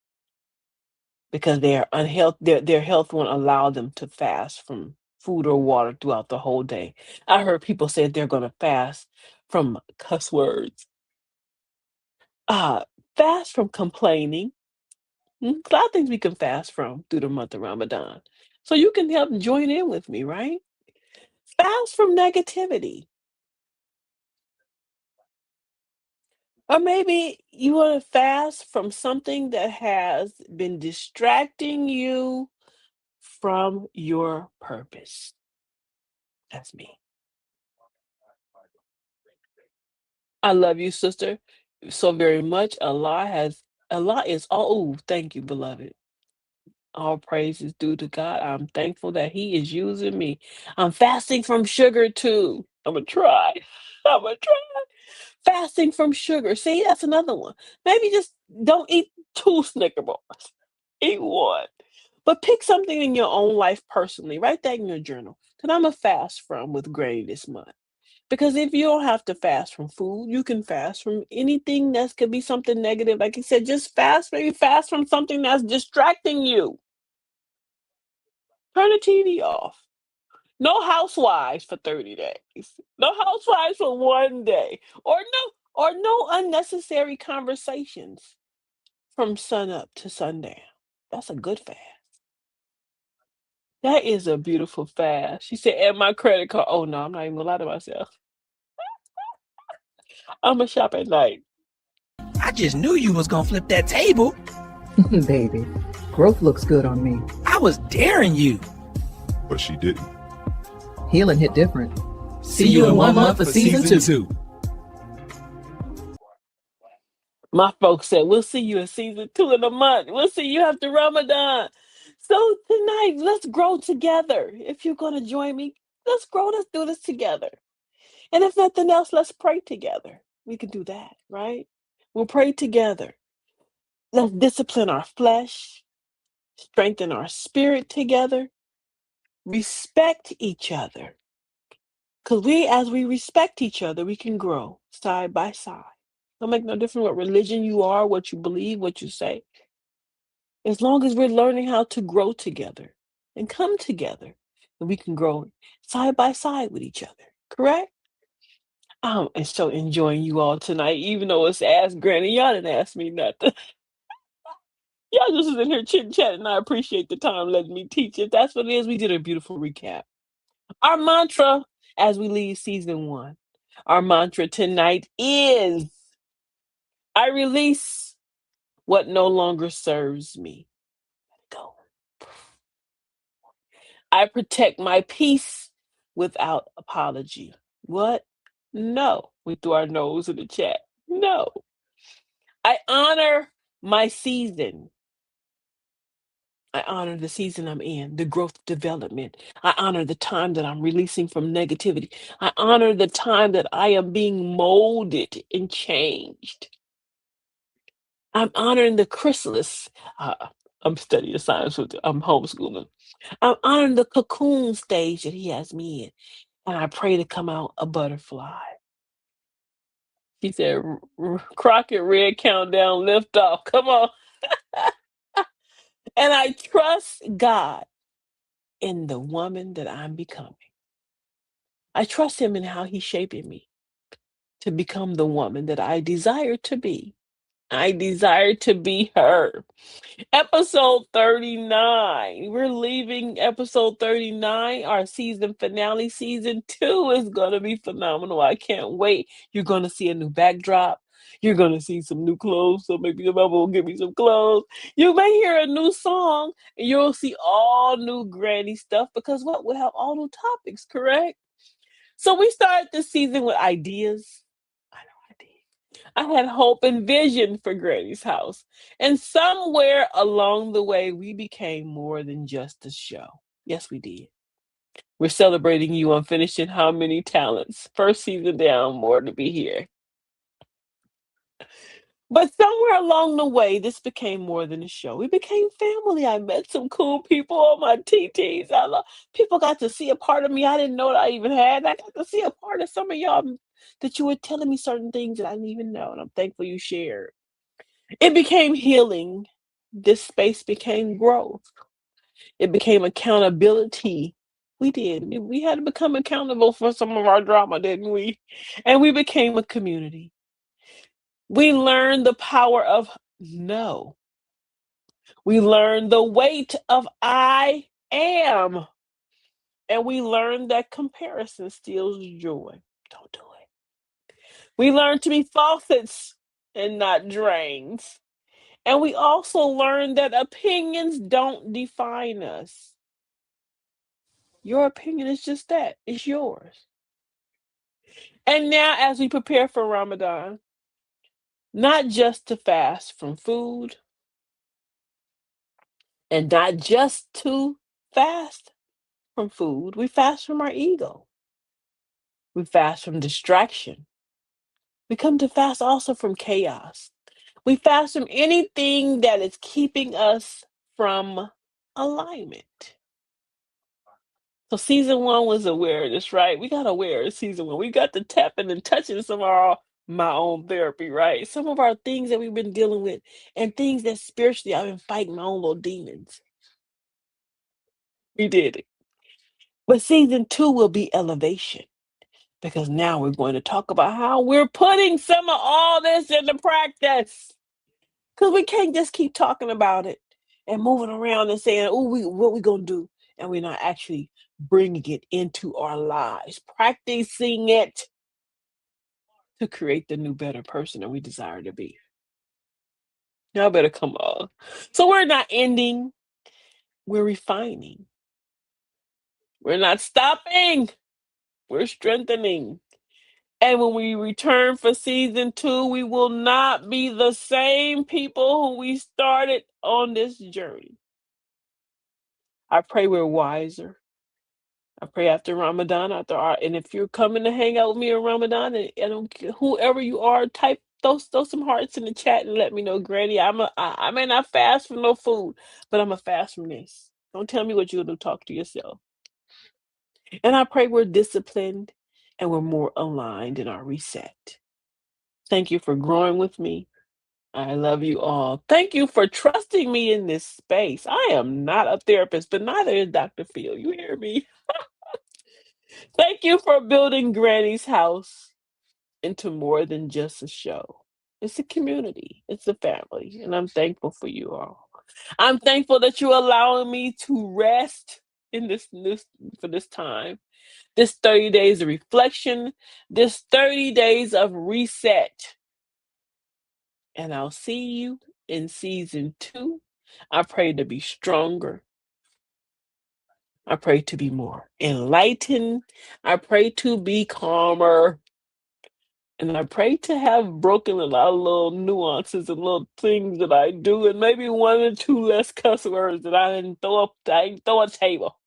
because their health won't allow them to fast from food or water throughout the whole day. I heard people say they're gonna fast from cuss words, uh, fast from complaining. A lot of things we can fast from through the month of Ramadan. So you can help join in with me, right? Fast from negativity. Or maybe you want to fast from something that has been distracting you from your purpose. That's me. I love you, sister, so very much. Allah is all. Ooh, thank you, beloved. All praise is due to God. I'm thankful that He is using me. I'm fasting from sugar too. I'm gonna try. I'm gonna try. Fasting from sugar. See, that's another one. Maybe just don't eat two Snicker bars. Eat one. But pick something in your own life personally. Write that in your journal. That I'm a fast from with Granny this month. Because if you don't have to fast from food, you can fast from anything that could be something negative. Like you said, just fast, maybe fast from something that's distracting you. Turn the TV off. No housewives for 30 days. No housewives for one day. Or no unnecessary conversations from sun up to sundown. That's a good fast. That is a beautiful fast. She said, "Add my credit card." Oh no, I'm not even gonna lie to myself. I'ma shop at night. I just knew you was gonna flip that table. Baby, growth looks good on me. I was daring you. But she didn't. Healing hit different. See you in 1 month for season 2. My folks said, "We'll see you in season 2 in a month. We'll see you after Ramadan." So tonight, let's grow together. If you're gonna join me, let's grow. Let's do this together. And if nothing else, let's pray together. We can do that, right? We'll pray together. Let's discipline our flesh, strengthen our spirit together, respect each other. Because as we respect each other, we can grow side by side. Don't make no difference what religion you are, what you believe, what you say. As long as we're learning how to grow together and come together, then we can grow side by side with each other. Correct? I'm so enjoying you all tonight, even though it's Ask Granny. Y'all didn't ask me nothing. Y'all just in here chit chatting. I appreciate the time letting me teach. If that's what it is, we did a beautiful recap. Our mantra as we leave season 1. Our mantra tonight is I release what no longer serves me. Go. I protect my peace without apology. What? No. We threw our nose in the chat. No. I honor my season. I honor the season I'm in, the growth development. I honor the time that I'm releasing from negativity. I honor the time that I am being molded and changed. I'm honoring the chrysalis. I'm studying science I'm homeschooling. I'm honoring the cocoon stage that he has me in. And I pray to come out a butterfly. He said, Crockett Red Countdown, lift off. Come on. And I trust God in the woman that I'm becoming. I trust him in how he's shaping me to become the woman that I desire to be. I desire to be her. Episode 39. We're leaving episode 39, our season finale. Season 2 is going to be phenomenal. I can't wait. You're going to see a new backdrop. You're going to see some new clothes. So maybe the mama will give me some clothes. You may hear a new song and you'll see all new granny stuff because what? We'll have all new topics, correct? So we started this season with ideas. I know ideas. I had hope and vision for Granny's house. And somewhere along the way, we became more than just a show. Yes, we did. We're celebrating you on finishing How Many Talents? First season down, more to be here. But somewhere along the way, this became more than a show. We became family. I met some cool people on my TTs. I love people got to see a part of me I didn't know that I even had. I got to see a part of some of y'all that you were telling me certain things that I didn't even know. And I'm thankful you shared. It became healing. This space became growth. It became accountability. We did. We had to become accountable for some of our drama, didn't we? And we became a community. We learned the power of no. We learned the weight of I am. And we learned that comparison steals joy. Don't do it. We learned to be faucets and not drains. And we also learned that opinions don't define us. Your opinion is just that, it's yours. And now, as we prepare for Ramadan, not just to fast from food and not just to fast from food, we fast from our ego, we fast from distraction, we come to fast also from chaos. We fast from anything that is keeping us from alignment. So season one was awareness, right? We got aware season one. We got to tapping and touching some of our my own therapy, right? Some of our things that we've been dealing with and things that spiritually I've been fighting my own little demons. We did it. But season two will be elevation because now we're going to talk about how we're putting some of all this into practice. Because we can't just keep talking about it and moving around and saying, oh, what we going to do? And we're not actually bringing it into our lives, practicing it to create the new, better person that we desire to be. Y'all better come on. So we're not ending, we're refining. We're not stopping, we're strengthening. And when we return for season two, we will not be the same people who we started on this journey. I pray we're wiser. I pray after Ramadan, and if you're coming to hang out with me in Ramadan, and I don't care, whoever you are, type throw some hearts in the chat and let me know, Granny. I may not fast from no food, but I'm a fast from this. Don't tell me what you're gonna talk to yourself. And I pray we're disciplined and we're more aligned in our reset. Thank you for growing with me. I love you all. Thank you for trusting me in this space. I am not a therapist, but neither is Dr. Phil. You hear me? Thank you for building Granny's house into more than just a show. It's a community, it's a family, and I'm thankful for you all. I'm thankful that you're allowing me to rest in this for this time. This 30 days of reflection, this 30 days of reset. And I'll see you in season two. I pray to be stronger. I pray to be more enlightened. I pray to be calmer. And I pray to have broken a lot of little nuances and little things that I do, and maybe one or two less cuss words that I didn't throw a table.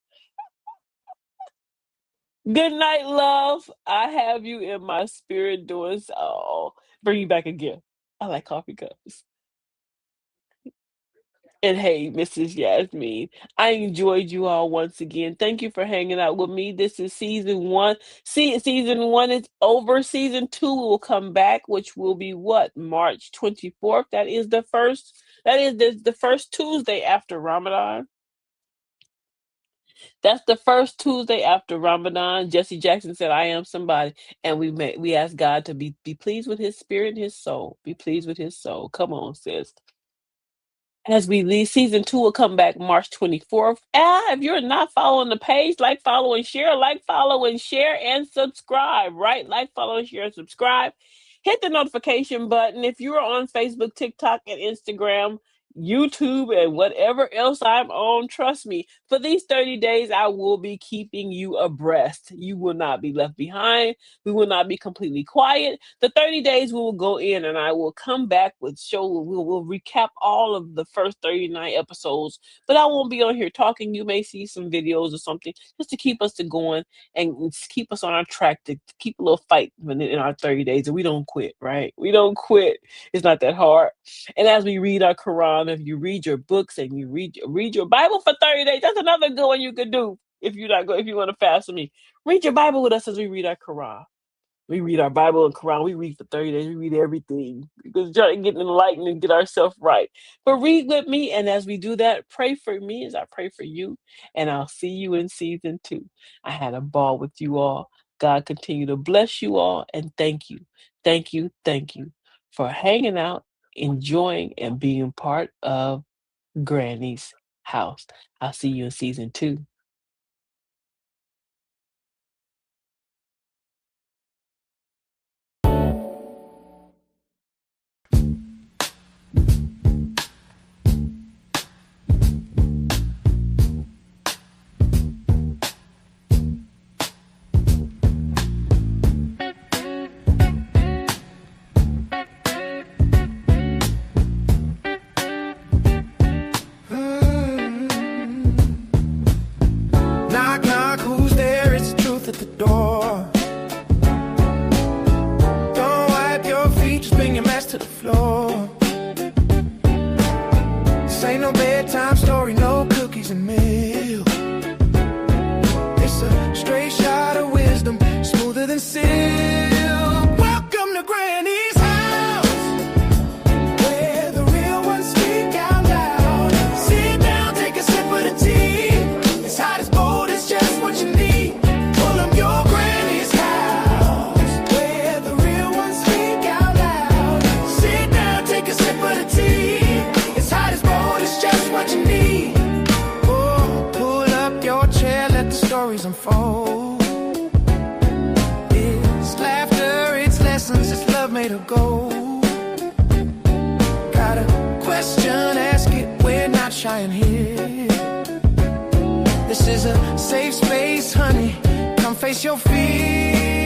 Good night, love. I have you in my spirit doing so. Oh, bring you back again. I like coffee cups. And hey, Mrs. Yasmin, I enjoyed you all once again. Thank you for hanging out with me. This is season one. Season one is over. Season two will come back, which will be what? March 24th. That is the first Tuesday after Ramadan. That's the first Tuesday after Ramadan. Jesse Jackson said, I am somebody. And we asked God to be pleased with his spirit and his soul. Be pleased with his soul. Come on, sis. As we leave, season 2 will come back March 24th. If you're not following the page, follow, and share. Follow, and share, and subscribe, right? Follow, and share, and subscribe. Hit the notification button. If you're on Facebook, TikTok, and Instagram, YouTube, and whatever else I'm on, trust me, for these 30 days, I will be keeping you abreast. You will not be left behind. We will not be completely quiet. The 30 days we will go in, and I will come back with we'll recap all of the first 39 episodes, but I won't be on here talking. You may see some videos or something just to keep us going and keep us on our track to keep a little fight in our 30 days. And we don't quit, right? We don't quit. It's not that hard. And as we read our Quran, if you read your books and you read your Bible for 30 days, that's another good one you could do if you want to fast with me. Read your Bible with us as we read our Quran. We read our Bible and Quran. We read for 30 days. We read everything because trying to get enlightened and get ourselves right. But read with me, and as we do that, pray for me as I pray for you, and I'll see you in season 2. I had a ball with you all. God continue to bless you all, and thank you, thank you, thank you for hanging out, enjoying, and being part of Granny's house. I'll see you in season 2. Knock, knock, who's there? It's the truth at the door. Don't wipe your feet, just bring your mess to the floor. This ain't no bedtime story, no cookies and milk. It's a straight shot of wisdom, smoother than silk. Welcome to Granny's house, where the real ones speak out loud. Sit down, take a sip of the tea. It's hot as cold, it's just what you need. Pull up your Granny's house, where the real ones speak out loud. Sit down, take a sip of the tea. It's hot as cold, it's just what you need. Oh, pull up your chair, let the stories unfold. It's laughter, it's lessons, it's love made of gold. Got a question, ask it, we're not shy in here. This is a safe space, honey, come face your fears.